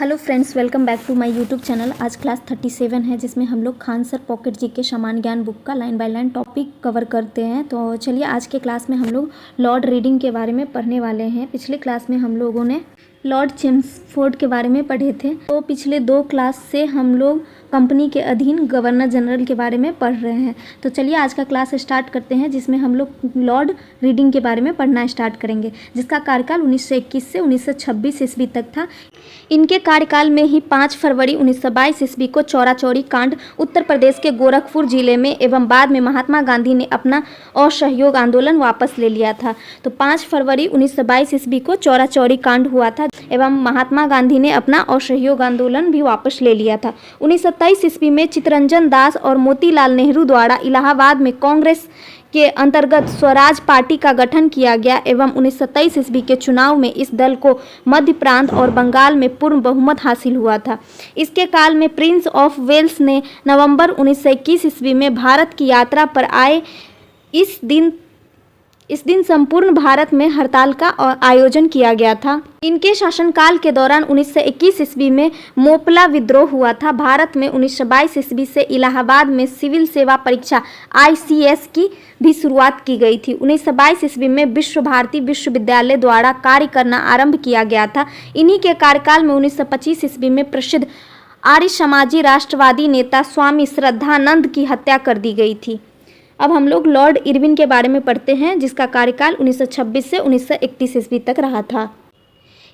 Hello friends, welcome back to my YouTube channel. आज class 37 है जिसमें हम लोग खान सर पॉकेट जीके सामान्य ज्ञान बुक का line by line topic cover करते हैं। तो चलिए आज के क्लास में हम लोग लॉर्ड रीडिंग के बारे में पढ़ने वाले हैं। पिछले क्लास में हम लोगों ने लॉर्ड चेम्सफोर्ड के बारे में पढ़े थे। तो पिछले 2 क्लास से हम लोग कंपनी के अधीन गवर्नर जनरल के बारे में पढ़ रहे हैं। तो चलिए आज का क्लास स्टार्ट करते हैं जिसमें हम लोग लॉर्ड रीडिंग के बारे में पढ़ना स्टार्ट करेंगे, जिसका कार्यकाल 1921 से 1926 ईस्वी तक था। इनके कार्यकाल में ही 5 फरवरी 1922 ईस्वी को चौरा चौरी कांड उत्तर प्रदेश के गोरखपुर जिले में एवं बाद में महात्मा गांधी ने अपना असहयोग आंदोलन वापस ले लिया था। तो 5 फरवरी 1922 ईस्वी को चौरा चौरी कांड हुआ था एवं महात्मा गांधी ने अपना असहयोग आंदोलन भी वापस ले लिया था। 1927 ईस्वी में चित्तरंजन दास और मोतीलाल नेहरू द्वारा इलाहाबाद में कांग्रेस के अंतर्गत स्वराज पार्टी का गठन किया गया एवं 1927 ईस्वी के चुनाव में इस दल को मध्य प्रांत और बंगाल में पूर्ण बहुमत हासिल हुआ था। इसके काल में प्रिंस ऑफ वेल्स ने नवंबर 1921 ईस्वी में भारत की यात्रा पर आए। इस दिन संपूर्ण भारत में हड़ताल का आयोजन किया गया था। इनके शासनकाल के दौरान 1921 ईस्वी में मोपला विद्रोह हुआ था। भारत में 1922 ईस्वी से इलाहाबाद में सिविल सेवा परीक्षा ICS की भी शुरुआत की गई थी। 1922 ईस्वी में विश्व भारती विश्वविद्यालय द्वारा कार्य करना आरंभ किया गया था। इन्हीं के कार्यकाल में 1925 ईस्वी में प्रसिद्ध आर्य समाजी राष्ट्रवादी नेता स्वामी श्रद्धानंद की हत्या कर दी गई थी। अब हम लोग लॉर्ड इरविन के बारे में पढ़ते हैं, जिसका कार्यकाल 1926 से 1931 ईस्वी तक रहा था।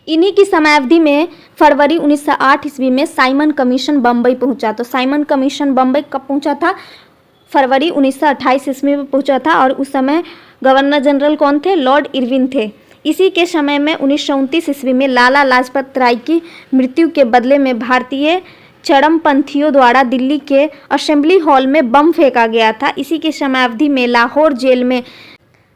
इन्हीं की समयावधि में फरवरी 1908 ईस्वी में साइमन कमीशन बम्बई पहुंचा। तो साइमन कमीशन बम्बई कब पहुंचा था? फरवरी 1928 ईस्वी में पहुंचा था और उस समय गवर्नर जनरल कौन थे? लॉर्ड इरविन थे। इसी के समय में 1929 ईस्वी में लाला लाजपत राय की मृत्यु के बदले में भारतीय चरमपंथियों द्वारा दिल्ली के असेंबली हॉल में बम फेंका गया था। इसी के समयावधि में लाहौर जेल में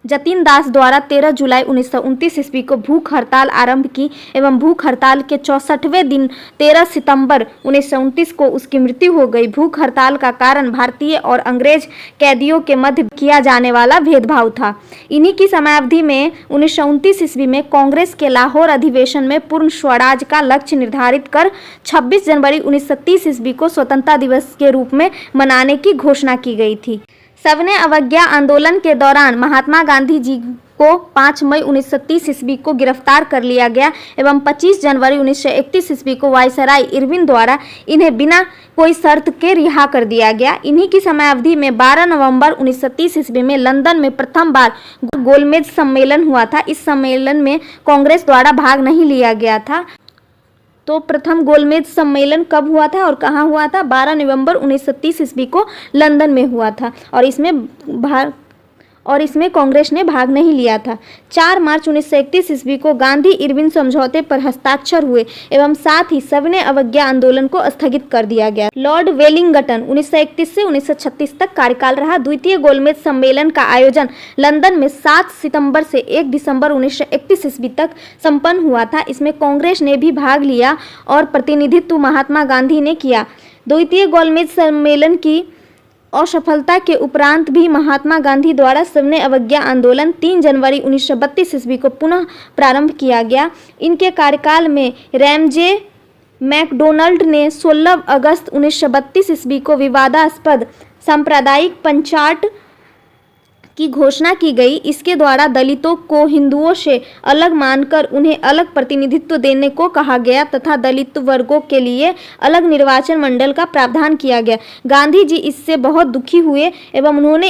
जतिन दास द्वारा 13 जुलाई 1929 ईस्वी को भूख हड़ताल आरंभ की एवं भूख हड़ताल के 64वें दिन 13 सितंबर 1929 को उसकी मृत्यु हो गई। भूख हड़ताल का कारण भारतीय और अंग्रेज कैदियों के मध्य किया जाने वाला भेदभाव था। इन्हीं की समयावधि में 1929 ईस्वी में कांग्रेस के लाहौर अधिवेशन में पूर्ण स्वराज का लक्ष्य निर्धारित कर 26 जनवरी 1930 ईस्वी को स्वतंत्रता दिवस के रूप में मनाने की घोषणा की गई थी। सविनय अवज्ञा आंदोलन के दौरान महात्मा गांधी जी को 5 मई 1930 ईस्वी को गिरफ्तार कर लिया गया एवं 25 जनवरी 1931 ईस्वी को वायसराय इरविन द्वारा इन्हें बिना कोई शर्त के रिहा कर दिया गया। इन्हीं की समयावधि में 12 नवंबर 1930 ईस्वी में लंदन में प्रथम बार गोलमेज सम्मेलन हुआ था। इस सम्मेलन में कांग्रेस द्वारा भाग नहीं लिया गया था। तो प्रथम गोलमेज सम्मेलन कब हुआ था और कहाँ हुआ था? 12 नवंबर 1930 ईस्वी को लंदन में हुआ था और इसमें कांग्रेस ने भाग नहीं लिया था। 4 मार्च 1931 ईस्वी को गांधी इरविन समझौते पर हस्ताक्षर हुए एवं साथ ही सविनय अवज्ञा आंदोलन को स्थगित कर दिया गया। लॉर्ड वेलिंगटन 1931 से 1936 तक कार्यकाल रहा। द्वितीय गोलमेज सम्मेलन का आयोजन लंदन में 7 सितंबर से 1 दिसंबर 1931 ईस्वी तक संपन्न हुआ था। इसमें कांग्रेस ने भी भाग लिया और प्रतिनिधित्व महात्मा गांधी ने किया। द्वितीय गोलमेज सम्मेलन की असफलता के उपरांत भी महात्मा गांधी द्वारा सविनय अवज्ञा आंदोलन 3 जनवरी 1932 ईस्वी को पुनः प्रारंभ किया गया। इनके कार्यकाल में रैमजे मैकडोनल्ड ने 16 अगस्त 1932 ईस्वी को विवादास्पद सांप्रदायिक पंचायत की घोषणा की गई। इसके द्वारा दलितों को हिंदुओं से अलग मानकर उन्हें अलग प्रतिनिधित्व देने को कहा गया तथा दलित वर्गों के लिए अलग निर्वाचन मंडल का प्रावधान किया गया। गांधी जी इससे बहुत दुखी हुए एवं उन्होंने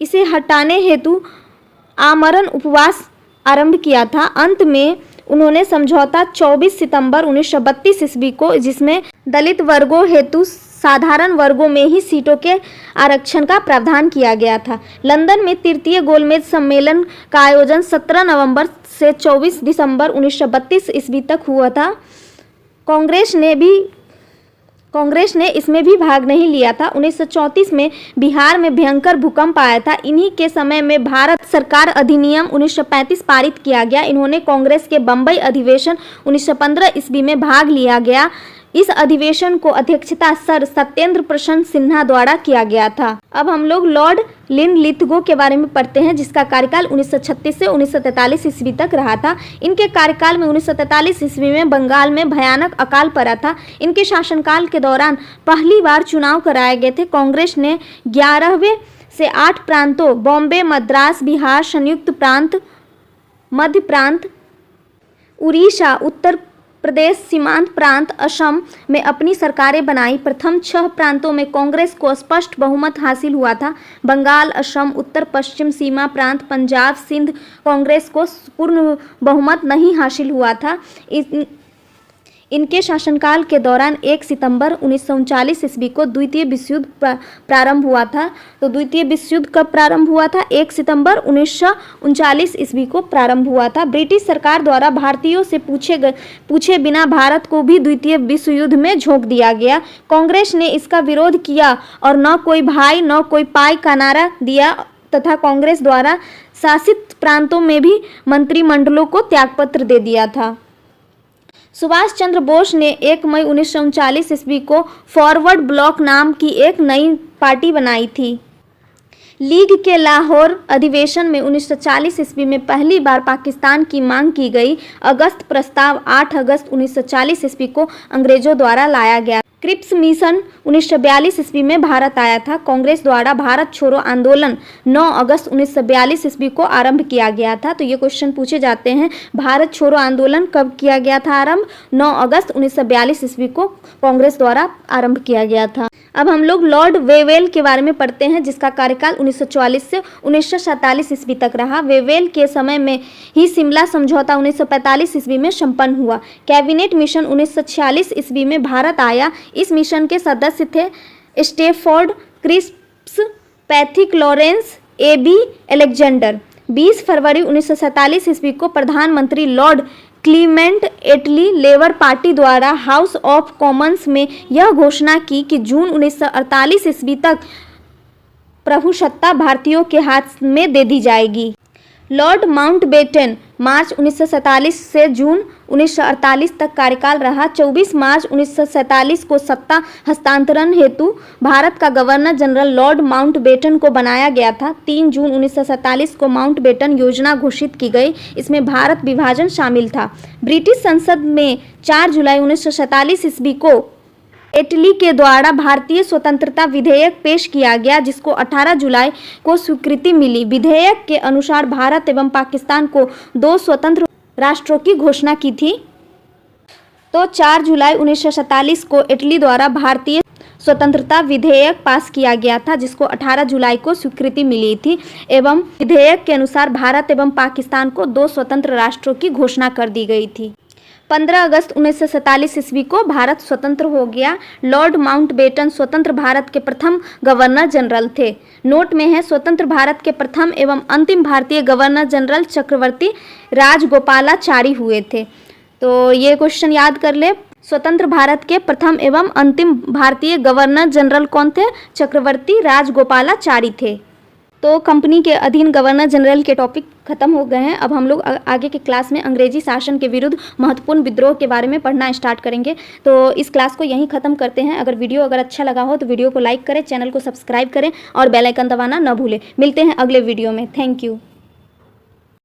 इसे हटाने हेतु आमरण उपवास आरंभ किया था। अंत में उन्होंने समझौता 24 सितंबर 1932 ईस्वी को, जिसमें दलित वर्गों हेतु साधारण वर्गों में ही सीटों के आरक्षण का प्रावधान किया गया था। लंदन में तृतीय गोलमेज सम्मेलन का आयोजन 17 नवंबर से 24 दिसंबर 1932 ईस्वी तक हुआ था। कांग्रेस ने इसमें भी भाग नहीं लिया था। 1934 में बिहार में भयंकर भूकंप आया था। इन्हीं के समय में भारत सरकार अधिनियम 1935 पारित किया गया। इन्होंने कांग्रेस के बम्बई अधिवेशन 1915 ईस्वी में भाग लिया गया। इस अधिवेशन को अध्यक्षता सर सत्येंद्र प्रसन्न सिन्हा द्वारा किया गया था। अब हम लोग लॉर्ड लिनलिथगो के बारे में पढ़ते हैं, जिसका कार्यकाल 1936 से 1943 ईस्वी तक रहा था। इनके कार्यकाल में 1943 ईस्वी में बंगाल में भयानक अकाल पड़ा था। इनके शासनकाल के दौरान पहली बार चुनाव कराए गए थे। कांग्रेस ने 11वें से 8 प्रांतों बॉम्बे, मद्रास, बिहार, संयुक्त प्रांत, मध्य प्रांत, उड़ीसा, उत्तर प्रदेश, सीमांत प्रांत, असम में अपनी सरकारें बनाई। प्रथम 6 प्रांतों में कांग्रेस को स्पष्ट बहुमत हासिल हुआ था। बंगाल, असम, उत्तर पश्चिम सीमा प्रांत, पंजाब, सिंध कांग्रेस को पूर्ण बहुमत नहीं हासिल हुआ था। इनके शासनकाल के दौरान 1 सितंबर 1939 ईस्वी को द्वितीय विश्व युद्ध प्रारंभ हुआ था। तो द्वितीय विश्व युद्ध कब प्रारंभ हुआ था? 1 सितंबर 1939 ईस्वी को प्रारंभ हुआ था। ब्रिटिश सरकार द्वारा भारतीयों से पूछे बिना भारत को भी द्वितीय विश्व युद्ध में झोंक दिया गया। कांग्रेस ने इसका विरोध किया और न कोई भाई न कोई पाई का नारा दिया तथा कांग्रेस द्वारा शासित प्रांतों में भी मंत्रिमंडलों को त्यागपत्र दे दिया था। सुभाष चंद्र बोस ने 1 मई 1939 ईस्वी को फॉरवर्ड ब्लॉक नाम की एक नई पार्टी बनाई थी। लीग के लाहौर अधिवेशन में 1940 ईस्वी में पहली बार पाकिस्तान की मांग की गई। अगस्त प्रस्ताव 8 अगस्त 1940 ईस्वी को अंग्रेजों द्वारा लाया गया। क्रिप्स मिशन 1942 ईस्वी में भारत आया था। कांग्रेस द्वारा भारत छोड़ो आंदोलन 9 अगस्त 1942 ईस्वी को आरंभ किया गया था। तो ये क्वेश्चन पूछे जाते हैं, भारत छोड़ो आंदोलन कब किया गया था आरंभ? 9 अगस्त 1942 ईस्वी को कांग्रेस द्वारा आरंभ किया गया था। अब हम लोग लॉर्ड वेवेल के बारे में पढ़ते हैं, जिसका कार्यकाल 1944 से 1947 ईस्वी तक रहा। वेवेल के समय में ही शिमला समझौता 1945 ईस्वी में संपन्न हुआ। कैबिनेट मिशन 1946 ईस्वी में भारत आया। इस मिशन के सदस्य थे Stafford Cripps, Pethick Lawrence, A B. Alexander. 20 फरवरी 1947 ईस्वी को प्रधानमंत्री Lord Clement Attlee Labour Party द्वारा हाउस ऑफ कॉमन्स में यह घोषणा की कि जून 1948 ईस्वी तक प्रभुसत्ता भारतीयों के हाथ में दे दी जाएगी। लॉर्ड माउंटबेटन मार्च 1947 से जून 1948 तक कार्यकाल रहा। 24 मार्च 1947 को सत्ता हस्तांतरण हेतु भारत का गवर्नर जनरल लॉर्ड माउंटबेटन को बनाया गया था। 3 जून 1947 को माउंटबेटन योजना घोषित की गई। इसमें भारत विभाजन शामिल था। ब्रिटिश संसद में 4 जुलाई 1947 ईस्वी को इटली के द्वारा भारतीय स्वतंत्रता विधेयक पेश किया गया, जिसको 18 जुलाई को स्वीकृति मिली। विधेयक के अनुसार भारत एवं पाकिस्तान को 2 स्वतंत्र राष्ट्रों की घोषणा की थी। तो 4 जुलाई 1947 को इटली द्वारा भारतीय स्वतंत्रता विधेयक पास किया गया था, जिसको 18 जुलाई को स्वीकृति मिली थी। एवं विधेयक के अनुसार भारत एवं पाकिस्तान को 2 स्वतंत्र राष्ट्रों की घोषणा कर दी गई थी। 15 अगस्त 1947 ईस्वी को भारत स्वतंत्र हो गया। लॉर्ड माउंटबेटन स्वतंत्र भारत के प्रथम गवर्नर जनरल थे। नोट में है, स्वतंत्र भारत के प्रथम एवं अंतिम भारतीय गवर्नर जनरल चक्रवर्ती राजगोपालाचारी हुए थे। तो ये क्वेश्चन याद कर ले। स्वतंत्र भारत के प्रथम एवं अंतिम भारतीय गवर्नर जनरल कौन थे? चक्रवर्ती राजगोपालाचारी थे। तो कंपनी के अधीन गवर्नर जनरल के टॉपिक खत्म हो गए हैं। अब हम लोग आगे के क्लास में अंग्रेजी शासन के विरुद्ध महत्वपूर्ण विद्रोह के बारे में पढ़ना स्टार्ट करेंगे। तो इस क्लास को यहीं ख़त्म करते हैं। अगर वीडियो अच्छा लगा हो तो वीडियो को लाइक करें, चैनल को सब्सक्राइब करें और बेल आइकन दबाना न भूलें। मिलते हैं अगले वीडियो में। Thank you.